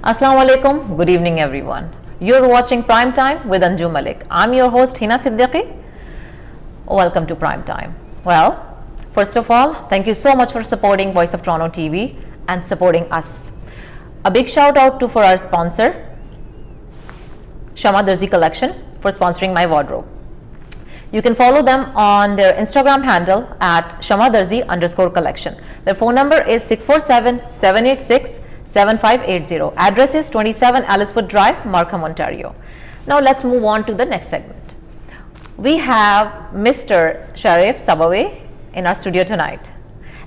Assalamu alaikum. Good evening, everyone. You're watching Prime Time with Anjum Malik. I'm your host, Hina Siddiqui. Welcome to Prime Time. Well, first of all, thank you so much for supporting Voice of Toronto TV and supporting us. A big shout out for our sponsor, Shama Darzi Collection, for sponsoring my wardrobe. You can follow them on their Instagram handle at shamadarzi_collection. Their phone number is 647-786-7580. Address is 27 Aliceford Drive, Markham, Ontario. Now let's move on to the next segment. We have Mr. Sharif Sabaway in our studio tonight.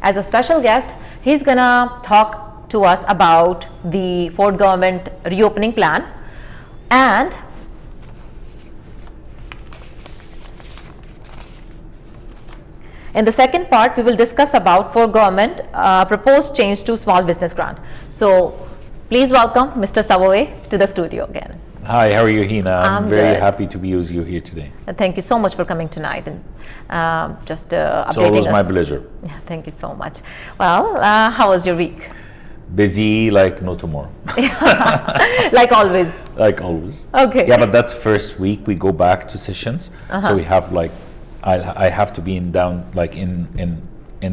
As a special guest, he's gonna talk to us about the Ford government reopening plan, and in the second part, we will discuss about Ford government proposed change to small business grant. So please welcome Mr. Sabaway to the studio again. Hi, how are you, Hina? I'm very good. happy to be with you here today. Thank you so much for coming tonight and just updating us. It's always my pleasure. Yeah, thank you so much. Well, how was your week? Busy like no tomorrow. Like always. Like always. Okay. Yeah, but that's first week. We go back to sessions. So we have like, I have to be in the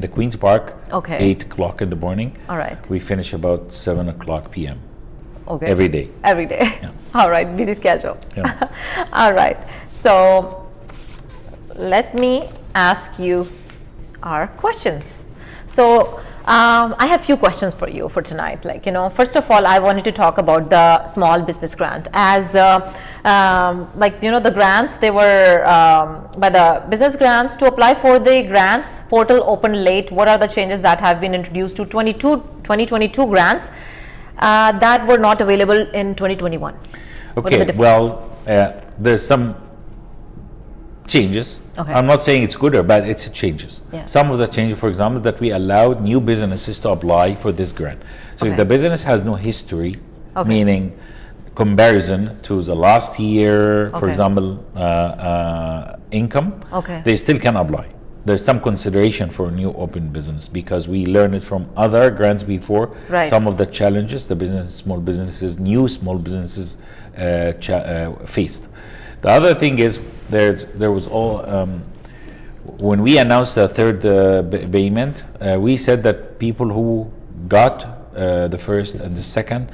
Queen's Park. Okay. 8 o'clock in the morning. All right. We finish about 7 o'clock p.m. Okay. Every day. Every day. Yeah. All right. Busy schedule. Yeah. All right. So let me ask you our questions. So I have few questions for you for tonight. Like, first of all, I wanted to talk about the small business grant. As the grants, they were by the business grants. To apply for the grants, portal opened late. What are the changes that have been introduced to 2022 grants that were not available in 2021? Okay, well, there's some changes. Okay. I'm not saying it's good or bad, it's changes. Yeah. Some of the changes, for example, that we allowed new businesses to apply for this grant. So Okay. if the business has no history, Okay. meaning comparison to the last year, for Okay. example, income, Okay. they still can apply. There's some consideration for a new open business because we learned it from other grants before. Right. Some of the challenges the new small businesses faced. The other thing is there was when we announced the third payment, we said that people who got the first and the second,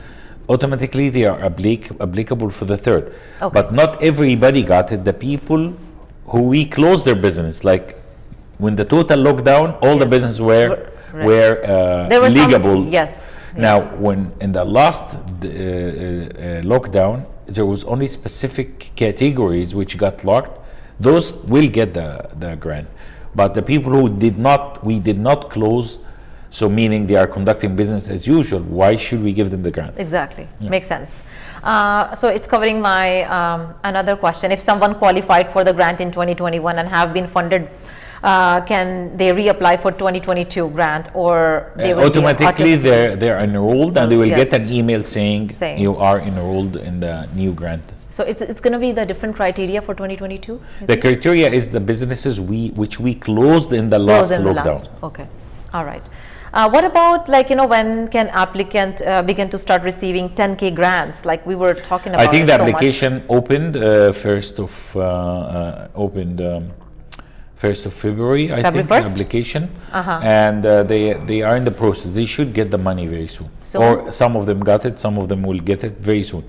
automatically they are applicable for the third. Okay. But not everybody got it. The people who we closed their business, like when the total lockdown, all the Yes. businesses were There were legible. Yes. Now, when in the last lockdown, there was only specific categories which got locked. Those will get the grant, but the people who we did not close. So meaning they are conducting business as usual. Why should we give them the grant? Exactly. Makes sense. So it's covering my another question. If someone qualified for the grant in 2021 and have been funded, can they reapply for 2022 grant, or they will automatically they're enrolled and they will Yes. get an email saying Saying. you are enrolled in the new grant. So it's going to be the different criteria for 2022? The criteria is the businesses which we closed in the last lockdown. Okay. All right. What about when can applicant begin to start receiving 10K grants, like we were talking about? I think the so much? application opened first of February. I February think 1st? application, and they are in the process. They should get the money very soon. Or some of them got it. Some of them will get it very soon.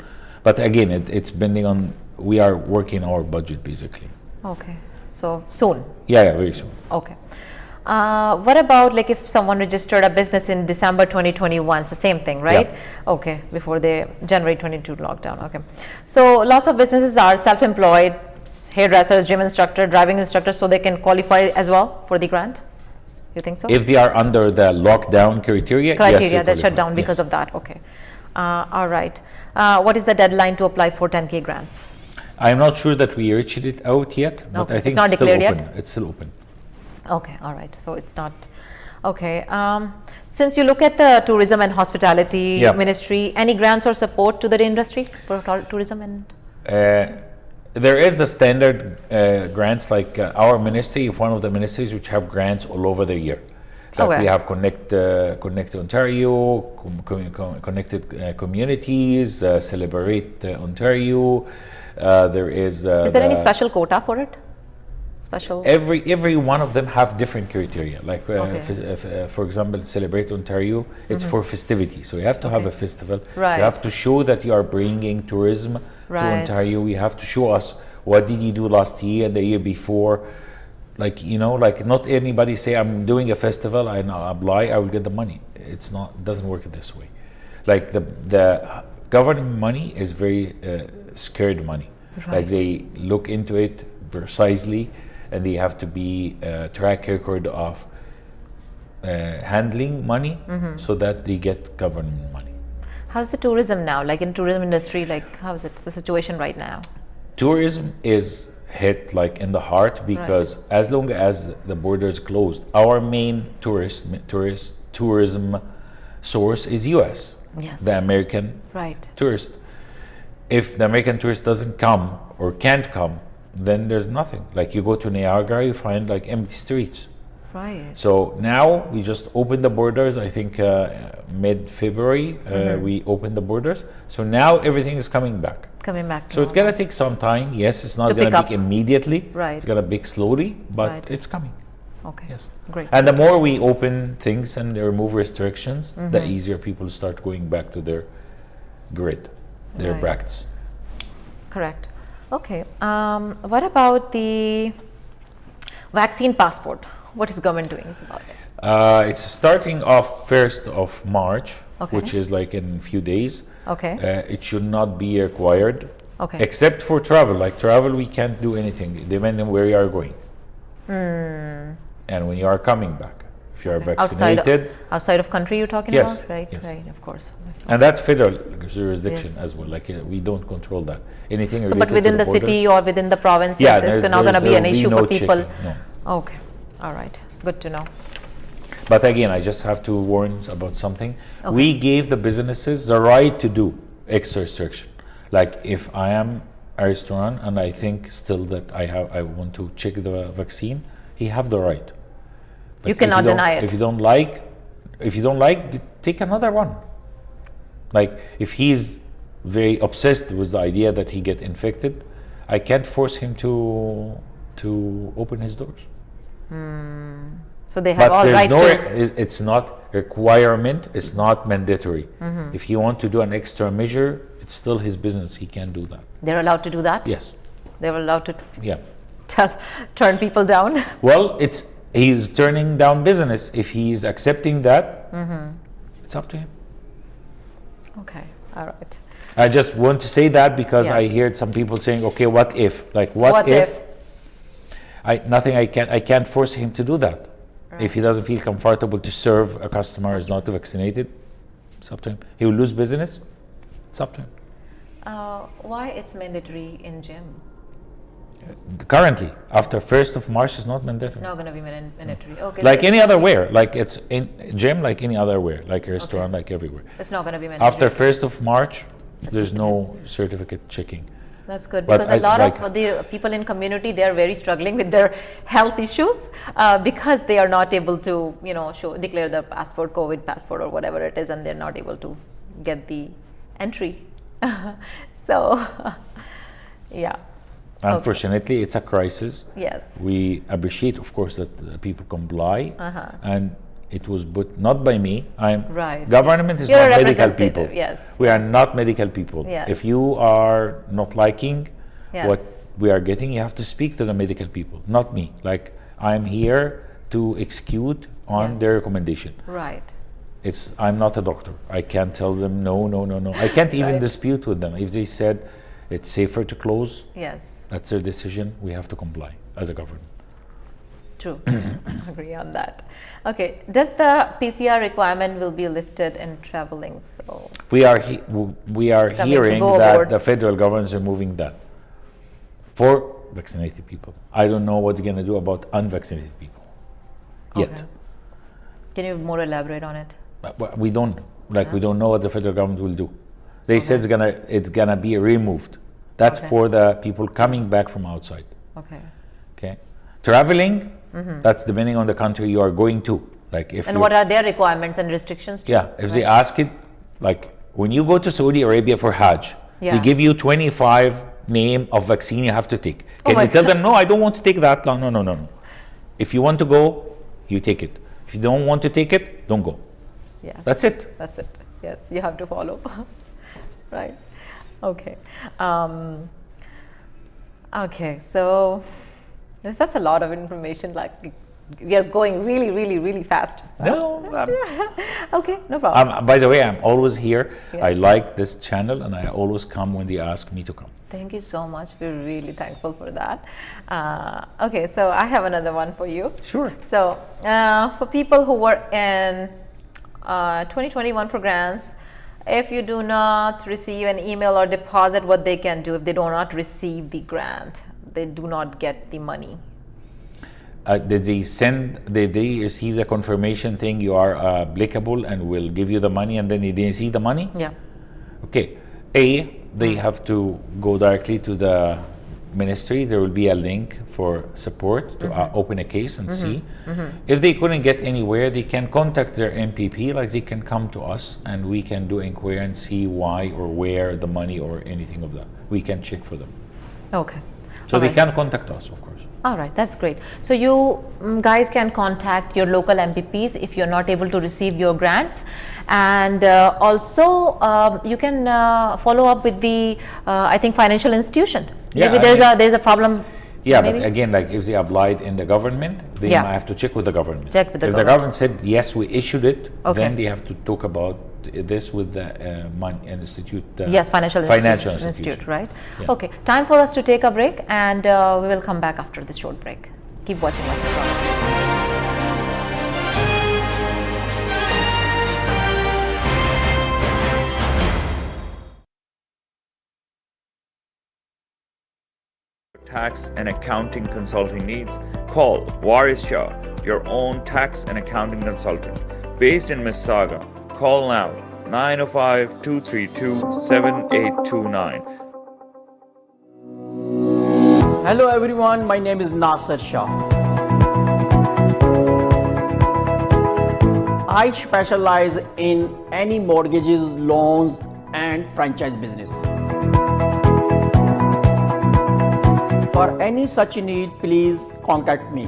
But again, it's depending on, we are working our budget basically. Okay. So soon. Yeah, very soon. Okay. What about if someone registered a business in December 2021? It's the same thing, right? Yeah. Okay, before the January 22 lockdown. Okay. So lots of businesses are self-employed, hairdressers, gym instructor, driving instructor, so they can qualify as well for the grant? You think so? If they are under the lockdown criteria, yes, that shut down because yes. of that. Okay. All right. What is the deadline to apply for 10K grants? I'm not sure that we reached it out yet, but Okay. I think It's not still declared open. yet? It's still open. Okay, all right. So it's not okay. Since you look at the tourism and hospitality ministry, any grants or support to the industry for tourism and? There is the standard grants, like our ministry, one of the ministries which have grants all over the year. Like Okay. we have Connect Ontario, connected communities, Celebrate Ontario. There is. Is there any special quota for it? Special. Every one of them have different criteria. Like Okay. for example, Celebrate Ontario, it's for festivity. So you have to have a festival. Right. You have to show that you are bringing tourism Right. to Ontario. You have to show us what did you do last year and the year before. Like, you know, like not anybody say I'm doing a festival and I apply, I will get the money. It's not, it doesn't work this way. Like the government money is very scared money. Right. Like they look into it precisely, and they have to be track record of handling money so that they get government money. How's the tourism now? Like in tourism industry, like how is it the situation right now? Tourism is hit like in the heart because as long as the borders closed, our main tourism source is US. Yes. The American Right. tourist. If the American tourist doesn't come or can't come, then there's nothing. Like you go to Niagara, you find like empty streets. Right. So now we just opened the borders. I think mid-February we opened the borders. So now everything is coming back. Coming back. So it's gonna take some time. Yes, it's not To gonna pick be up. immediately. Right. It's gonna be slowly, but Right. it's coming. Okay. Yes. Great. And the more we open things and remove restrictions, the easier people start going back to their grid, their Right. practice. Correct. Okay. What about the vaccine passport? What is government doing about it? It's starting off 1st of March, Okay. which is like in a few days. Okay. It should not be required, Okay. except for travel. Like travel, we can't do anything, depending on where you are going. And when you are coming back. If you are vaccinated, Outside of country you're talking Yes, about? Right. yes. Right. Of course. and that's federal jurisdiction Yes. as well. Like we don't control that. Anything So, related but within to the borders, city or within the provinces, yeah, it's not going to be there an will issue no for people. checking, no. Okay. All right. Good to know. But again, I just have to warn about something. Okay. We gave the businesses the right to do extra restriction. Like if I am a restaurant and I think still that I want to check the vaccine, he have the right. But You cannot if don't- deny it. If you don't like, you take another one. Like if he's very obsessed with the idea that he get infected, I can't force him to open his doors. So they have But all there's right no, to. it's not requirement, it's not mandatory. If he want to do an extra measure, it's still his business, he can do that. They're allowed to do that. Yes, They're allowed to yeah. turn people down. Well, he's turning down business. If he is accepting that, it's up to him. Okay. All right. I just want to say that because Yeah. I heard some people saying, okay, what if? Like what, What if? if? I can't force him to do that. If he doesn't feel comfortable to serve a customer who is not vaccinated, it's up to him. He will lose business, it's up to him. Why it's mandatory in gym? Currently, after 1st of March, it's not It's mandatory. not going to be mandatory. Okay. Like so any other wear, like it's in gym, like any other wear, like a restaurant, like everywhere. It's not going to be mandatory. After 1st of March, there's no certificate checking. That's good But because I a lot like- of the people in community, they are very struggling with their health issues because they are not able to, declare the passport, COVID passport or whatever it is, and they're not able to get the entry. So, yeah. Unfortunately, it's a crisis. Yes. We appreciate, of course, that people comply, Uh-huh. and it was put not by me. Right. Government is You're a not medical representative, people. yes. We are not medical people. Yes. If you are not liking Yes. what we are getting, you have to speak to the medical people, not me. Like I'm here to execute on Yes. their recommendation. Right. I'm not a doctor. I can't tell them no. I can't even Right. dispute with them. If they said it's safer to close, Yes. that's their decision. We have to comply as a government. True. Agree on that. Okay. Does the PCR requirement will be lifted in traveling? So We are to hearing go that aboard. the federal government is removing that for vaccinated people. I don't know what's going to do about unvaccinated people yet. Okay. Can you more elaborate on it? But we don't we don't know what the federal government will do. They said it's gonna be removed. That's Okay. for the people coming back from outside. Okay. Okay, traveling. That's depending on the country you are going to. Like if And what are their requirements and restrictions? Yeah, if they ask it, like when you go to Saudi Arabia for Hajj, they give you 25 name of vaccine you have to take. Can you tell them, no, I don't want to take that? No, no, no, no, no. If you want to go, you take it. If you don't want to take it, don't go. Yes. That's it. That's it. Yes, you have to follow. Right. Okay. Okay, so that's a lot of information. Like we are going really, really, really fast. No. Okay, no problem. By the way, I'm always here. Yeah. I like this channel, and I always come when they ask me to come. Thank you so much. We're really thankful for that. Okay, so I have another one for you. Sure. So for people who were in 2021 for grants, if you do not receive an email or deposit, what they can do if they do not receive the grant, they do not get the money. Did they receive the confirmation thing you are applicable and will give you the money, and then they see the money? Yeah. Okay. They have to go directly to the ministry. There will be a link for support to open a case and see. If they couldn't get anywhere, they can contact their MPP, like they can come to us and we can do inquiry and see why or where the money or anything of that. We can check for them. Okay. So they can contact us, of course. All right, that's great. So you guys can contact your local MPPs if you're not able to receive your grants, and also you can follow up with the I think financial institution. Yeah, maybe there's a problem. Yeah, maybe? but again, like if they applied in the government, they might have to check with the government. Check with the if government. the government said yes, we issued it, Okay. then they have to talk about this with the money institute. Yes, financial institution. institute, right? Yeah. Okay, time for us to take a break, and we will come back after this short break. Keep watching us. Tax and accounting consulting needs, call Waris Shah, your own tax and accounting consultant. Based in Mississauga, call now 905-232-7829. Hello everyone, my name is Nasser Shah. I specialize in any mortgages, loans and franchise business. For any such need, please contact me.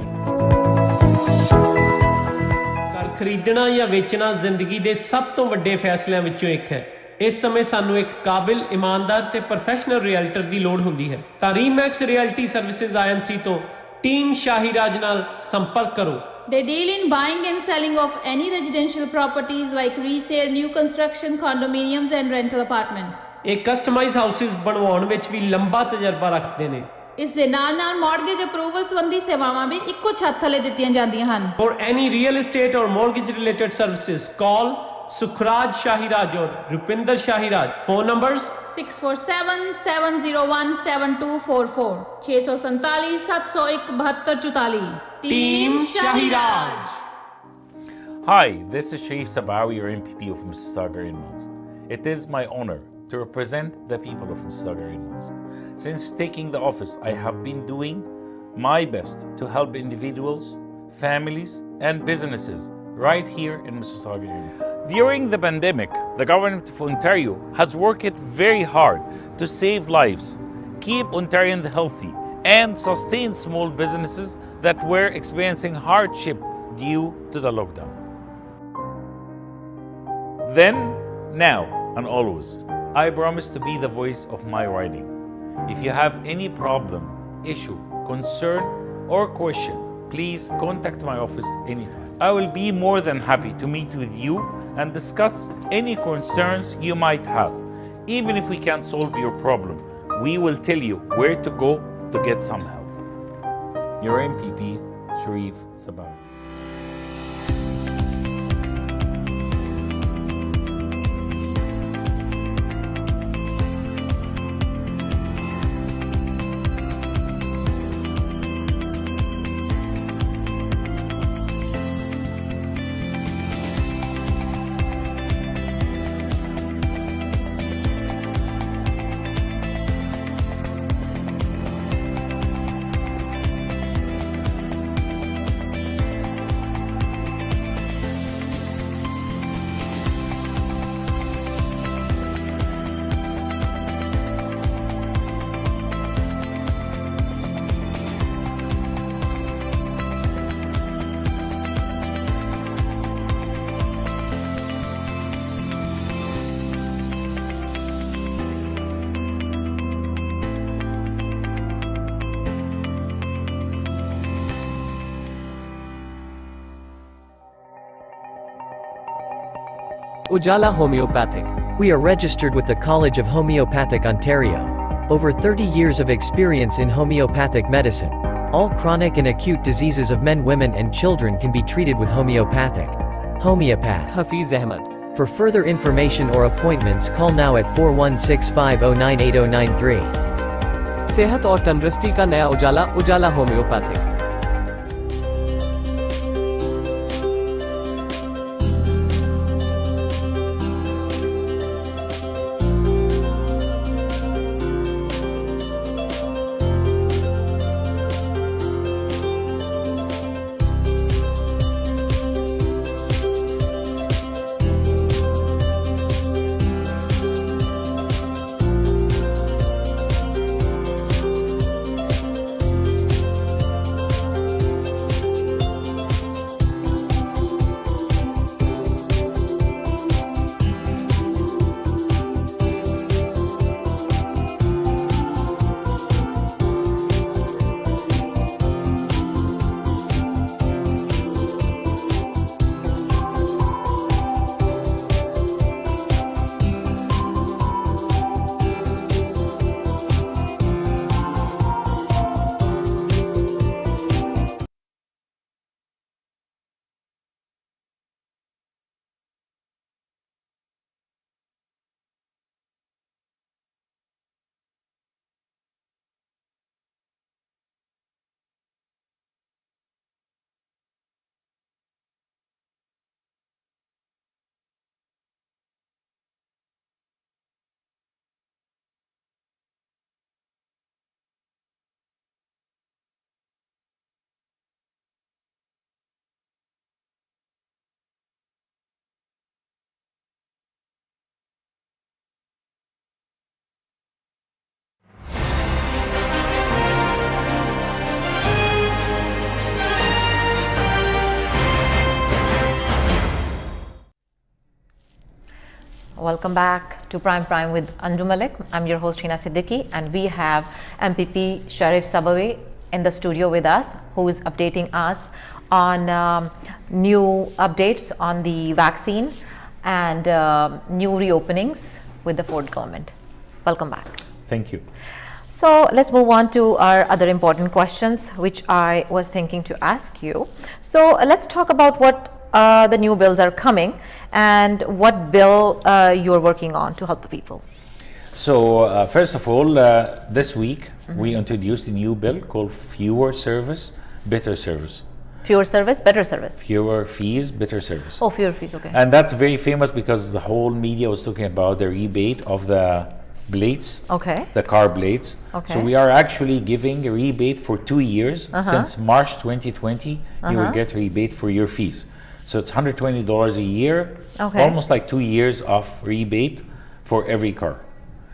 ਘਰ ਖਰੀਦਣਾ ਜਾਂ ਵੇਚਣਾ ਜ਼ਿੰਦਗੀ ਦੇ ਸਭ ਤੋਂ ਵੱਡੇ ਫੈਸਲਿਆਂ ਵਿੱਚੋਂ ਇੱਕ ਹੈ। ਇਸ ਸਮੇਂ ਸਾਨੂੰ ਇੱਕ ਕਾਬਿਲ, ਇਮਾਨਦਾਰ ਤੇ ਪ੍ਰੋਫੈਸ਼ਨਲ ਰੀਅਲਟਰ ਦੀ ਲੋੜ ਹੁੰਦੀ ਹੈ। ਤਾਂ ਰੀਮੈਕਸ ਰੀਅਲਟੀ ਸਰਵਿਸਿਜ਼ ਆਈਐਨਸੀ ਤੋਂ ਟੀਮ ਸ਼ਾਹੀਰਾਜ ਨਾਲ ਸੰਪਰਕ ਕਰੋ। They deal in buying and selling of any residential properties like resale, new construction, condominiums and rental apartments. ਇਹ ਕਸਟਮਾਈਜ਼ ਹਾਊਸਿਸ ਬਣਵਾਉਣ ਵਿੱਚ ਵੀ ਲੰਬਾ ਤਜਰਬਾ ਰੱਖਦੇ ਨੇ। ਇਸ ਦੇ ਨਾਲ ਮਾਰਗੇਜ ਅਪਰੂਵਲ ਸੰਬੰਧੀ ਸੇਵਾਵਾਂ ਵੀ ਇੱਕੋ ਛੱਤ ਥੱਲੇ ਦਿੱਤੀਆਂ ਜਾਂਦੀਆਂ ਹਨ। For any real estate or mortgage related services, call Sukhraj Shahiraj or Rupinder Shahiraj. Phone numbers 647-701-7244 647-701-7244. Team Shahiraj. Hi, this is Sharif Sabawi, your MPP of Mississauga Inlands. It is my honor to represent the people of Mississauga Inlands. Since taking the office, I have been doing my best to help individuals, families, and businesses right here in Mississauga. During the pandemic, the government of Ontario has worked very hard to save lives, keep Ontarians healthy, and sustain small businesses that were experiencing hardship due to the lockdown. Then, now, and always, I promise to be the voice of my riding. If you have any problem, issue, concern, or question, please contact my office anytime. I will be more than happy to meet with you and discuss any concerns you might have. Even if we can't solve your problem, we will tell you where to go to get some help. Your MPP, Sharif Sabawi. Ujala Homeopathic. We are registered with the College of Homeopathic Ontario. Over 30 years of experience in homeopathic medicine. All chronic and acute diseases of men, women and children can be treated with homeopathic. Homeopath. Hafiz Ahmed. For further information or appointments, call now at 4165098093. सेहत और तंदुरुस्ती का नया उजाला, उजाला homeopathic. Welcome back to Prime with Anjum Malik. I'm your host Hina Siddiqui, and we have MPP Sharif Sabawi in the studio with us, who is updating us on new updates on the vaccine and new reopenings with the Ford government. Welcome back. Thank you. So let's move on to our other important questions, which I was thinking to ask you. So let's talk about what the new bills are coming and what bill you're working on to help the people. So first of all, this week we introduced a new bill called Fewer Service, Better Service. Fewer service, better service. Fewer fees, better service. Oh, fewer fees, okay. And that's very famous because the whole media was talking about the rebate of the blades, Okay. the car blades. Okay. So we are actually giving a rebate for 2 years. Since March 2020, you will get rebate for your fees. So it's $120 a year, Okay. almost like 2 years of rebate for every car.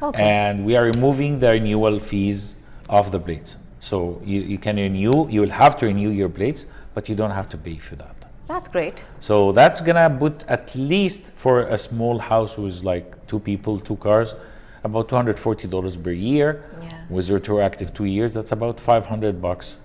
Okay. And we are removing the renewal fees of the blades. So you can renew, you will have to renew your blades, but you don't have to pay for that. That's great. So that's gonna put at least for a small house with like 2 people, 2 cars, about $240 per year. Yeah. With retroactive 2 years, that's about $500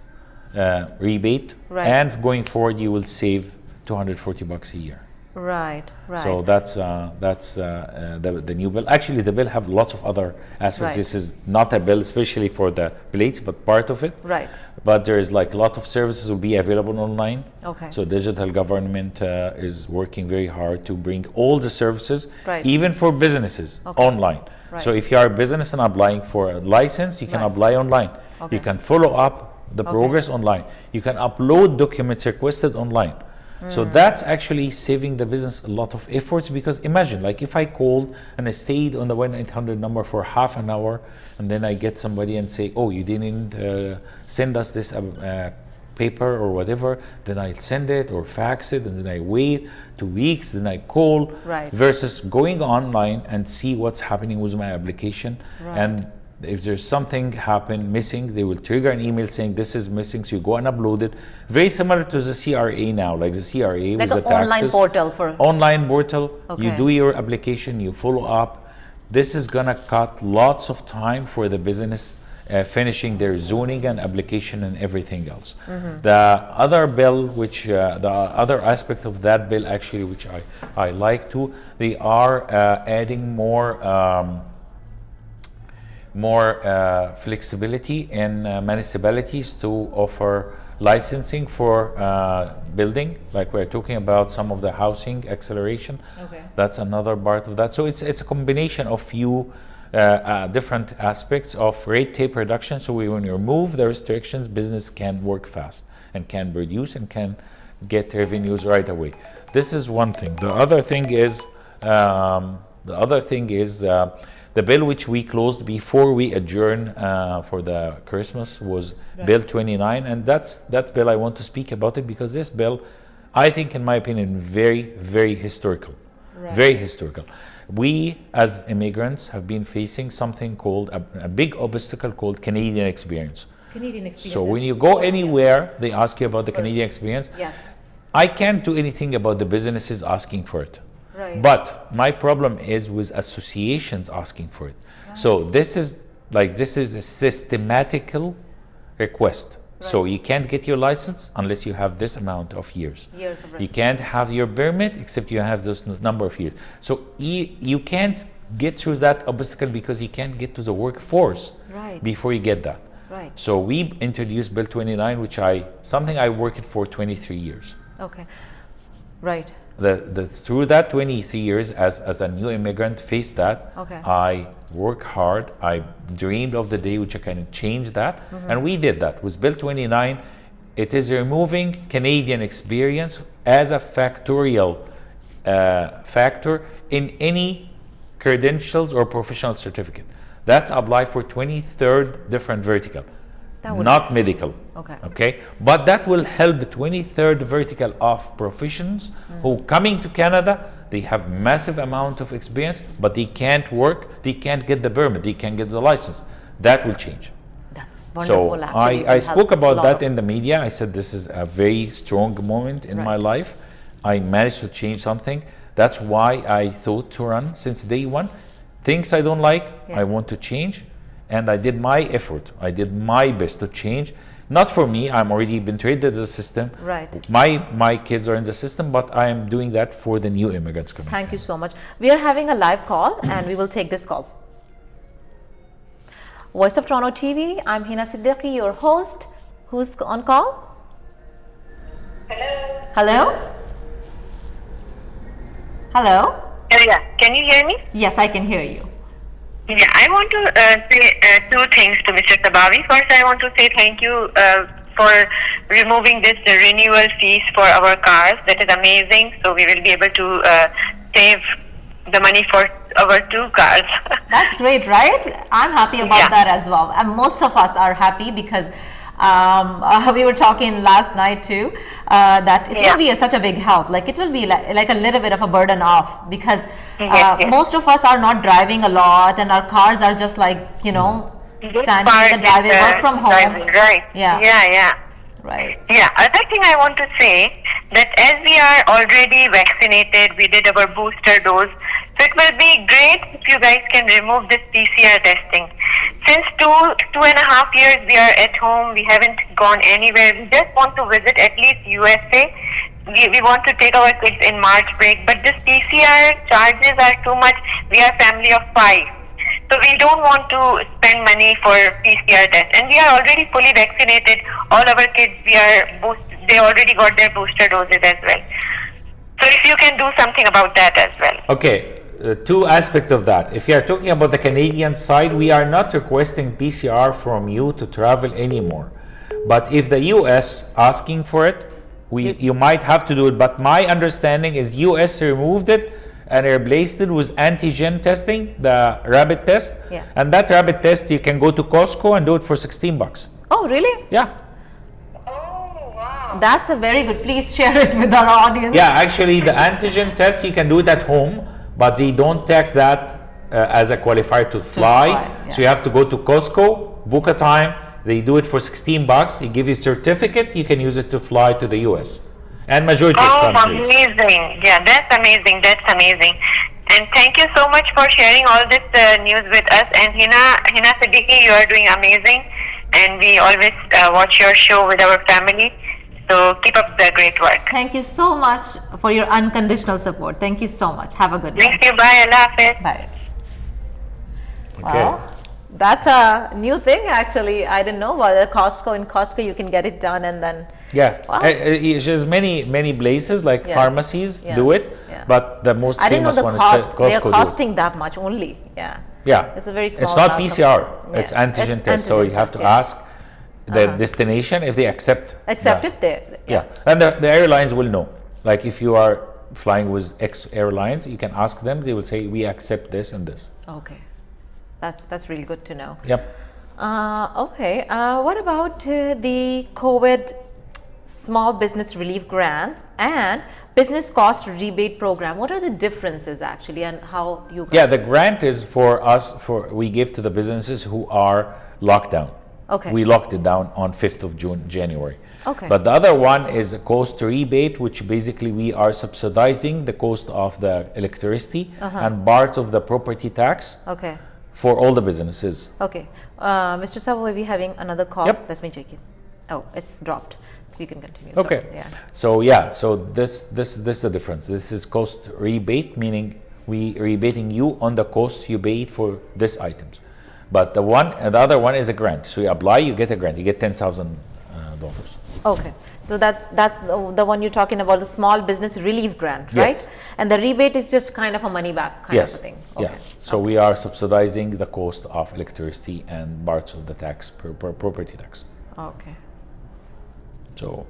rebate. Right. And going forward, you will save $240 a year. Right, right. So that's the new bill. Actually, the bill have lots of other aspects. Right. This is not a bill especially for the blades, but part of it. Right. But there is like a lot of services will be available online. Okay. So digital government is working very hard to bring all the services, Right. even for businesses, Okay. online. Right. So if you are a business and applying for a license, you can Right. apply online. Okay. You can follow up the Okay. progress online. You can upload documents requested online. So that's actually saving the business a lot of efforts, because imagine like if I called and I stayed on the 1-800 number for half an hour and then I get somebody and say, oh, you didn't send us this paper or whatever, then I'll send it or fax it and then I wait 2 weeks, then I call, Right. versus going online and see what's happening with my application. Right. And if there's something missing, they will trigger an email saying this is missing, so you go and upload it. Very similar to the CRA now, like the CRA Like with an the taxes. online portal for. Online portal, you Okay. do your application, you follow up. This is gonna cut lots of time for the business finishing their zoning and application and everything else. The other bill, which the other aspect of that bill actually, which I like too, they are adding more flexibility in municipalities to offer licensing for building, like we're talking about some of the housing acceleration. Okay. That's another part of that. So it's a combination of few different aspects of red tape reduction. So when you remove the restrictions, business can work fast and can produce and can get revenues right away. This is one thing. The other thing is the bill which we closed before we adjourn for the Christmas was Bill 29, and that bill I want to speak about it because this bill, I think, in my opinion, very, very historical. Very historical. We as immigrants have been facing something called a big obstacle called Canadian experience. Canadian experience. So when you go anywhere, they ask you about the Canadian experience. Yes. I can't do anything about the businesses asking for it. Right. But my problem is with associations asking for it. So this is a systematical request. So you can't get your license unless you have this amount of years. Years of You registration. can't have your permit except you have this number of years. So you can't get through that obstacle because you can't get to the workforce Right. before you get that. Right. So we introduced Bill 29, which something I worked for 23 years. Okay. Right. Through that 23 years as a new immigrant, faced that. Okay. I work hard. I dreamed of the day which I can change that, and we did that with Bill 29. It is removing Canadian experience as a factorial factor in any credentials or professional certificate. That's applied for 23rd different vertical, That would- not medical. Okay. Okay, but that will help the 23rd vertical of professions who coming to Canada. They have massive amount of experience, but they can't work. They can't get the permit. They can't get the license. That will change. That's So wonderful. Actually, I spoke about that in the media. I said this is a very strong moment in my life. I managed to change something. That's why I thought to run since day one. Things I don't like, I want to change, and I did my effort. I did my best to change. Not for me. I'm already been trained in the system. Right. My kids are in the system, but I am doing that for the new immigrants coming. Thank you so much. We are having a live call and we will take this call. Voice of Toronto TV, I'm Hina Siddiqui, your host. Who's on call? Hello. Hello? Hello? Yeah, can you hear me? Yes, I can hear you. Yeah, I want to say two things to Mr. Sabawi. First, I want to say thank you for removing this renewal fees for our cars. That is amazing. So we will be able to save the money for our two cars. That's great, right? I'm happy about that as well. And most of us are happy because we were talking last night too, that it will be such a big help. Like it will be like a little bit of a burden off because most of us are not driving a lot and our cars are just like, you know, standing in the driveway, work from home. Right. Yeah. Right. Yeah. Other thing I want to say that as we are already vaccinated, we did our booster dose. So it will be great if you guys can remove this PCR testing. Since two and a half years we are at home, we haven't gone anywhere. We just want to visit at least USA. We want to take our kids in March break, but this PCR charges are too much. We are a family of 5. So we don't want to spend money for PCR test. And we are already fully vaccinated. All our kids, they already got their booster doses as well. So if you can do something about that as well. Okay, two aspects of that. If you are talking about the Canadian side, we are not requesting PCR from you to travel anymore. But if the US asking for it, you might have to do it. But my understanding is US removed it and replaced it with antigen testing, the rapid test. Yeah. And that rapid test, you can go to Costco and do it for $16. Oh, really? Yeah. Oh, wow. That's a very good. Please share it with our audience. Yeah, actually the antigen test, you can do it at home, but they don't take that as a qualifier to fly. So you have to go to Costco, book a time. They do it for $16. They give you a certificate. You can use it to fly to the US and majority of countries. Amazing. Yeah, that's amazing. That's amazing. And thank you so much for sharing all this news with us. And Hina Siddiqui, you are doing amazing. And we always watch your show with our family. So keep up the great work. Thank you so much for your unconditional support. Thank you so much. Have a good night. Thank you. Bye. Allah Hafiz. Bye. Okay. Well, that's a new thing actually. I didn't know about the Costco. In Costco, you can get it done and then. Yeah, Wow. there's many places like Yes. pharmacies Yeah. do it, Yeah. but the most I didn't know famous the one cost. is Costco. They are do it. costing that much only. Yeah. Yeah, It's a very small It's not amount of- PCR. Yeah. It's antigen It's test. So antigen you have test, to yeah. ask the destination if they accept. Accept that. it there. Yeah, and the airlines will know. Like if you are flying with X airlines, you can ask them. They will say we accept this and this. Okay. That's really good to know. Yep. Okay. What about the COVID small business relief grant and business cost rebate program? What are the differences actually, and how you? Yeah, the grant is for us. We give to the businesses who are locked down. Okay. We locked it down on 5th of January. Okay. But the other one is a cost rebate, which basically we are subsidizing the cost of the electricity and part of the property tax Okay. for all the businesses. Okay. Mr. Sabo, are we having another call? Yep. Let me check it. Oh, it's dropped. We can continue. Okay. So, So this is the difference. This is cost rebate, meaning we rebating you on the cost you paid for these items. But the other one is a grant. So you apply, you get a grant. You get $10,000. Okay. So that's the one you're talking about, the small business relief grant, right? Yes. And the rebate is just kind of a money back kind of a thing. Okay. Yeah. So we are subsidizing the cost of electricity and parts of the tax, per property tax. Okay. So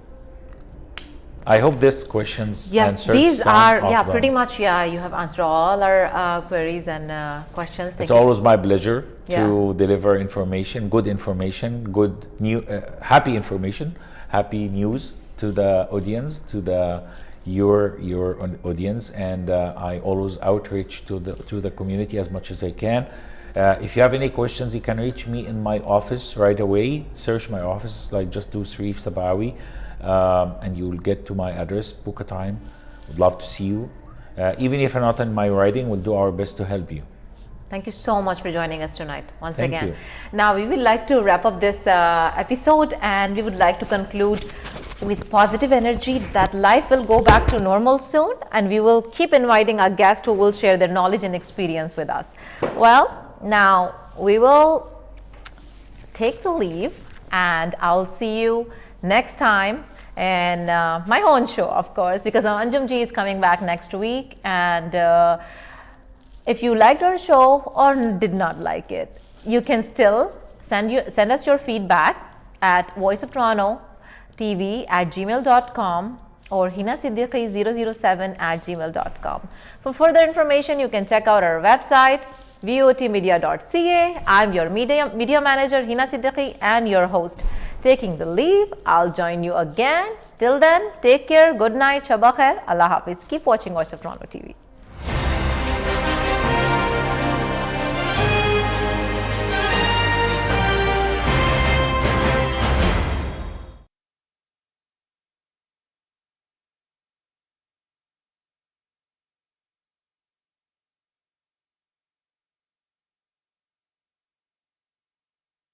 I hope this questions Yes, answered these some are of them. pretty much. Yeah, you have answered all our queries and questions. Thank It's you always my pleasure to Yeah. deliver information, good happy information, happy news to the audience, to your audience, and I always outreach to the community as much as I can. If you have any questions, you can reach me in my office right away. Search my office, like just do Sharif Sabawi, and you will get to my address. Book a time. Would love to see you. Even if you're not in my riding, we'll do our best to help you. Thank you so much for joining us tonight once Thank again. you. Now we would like to wrap up this episode, and we would like to conclude with positive energy that life will go back to normal soon, and we will keep inviting our guests who will share their knowledge and experience with us. Well, now we will take the leave, and I'll see you next time in my own show, of course, because Anjum ji is coming back next week. And if you liked our show or did not like it, you can still send us your feedback at voiceoftorontotv@gmail.com or hinasiddiqui007@gmail.com. For further information, you can check out our website votmedia.ca. I'm your media manager Hina Siddiqui and your host taking the leave. I'll join you again. Till then, take care, good night, Shabba Khair, Allah Hafiz. Keep watching Voice of Toronto TV.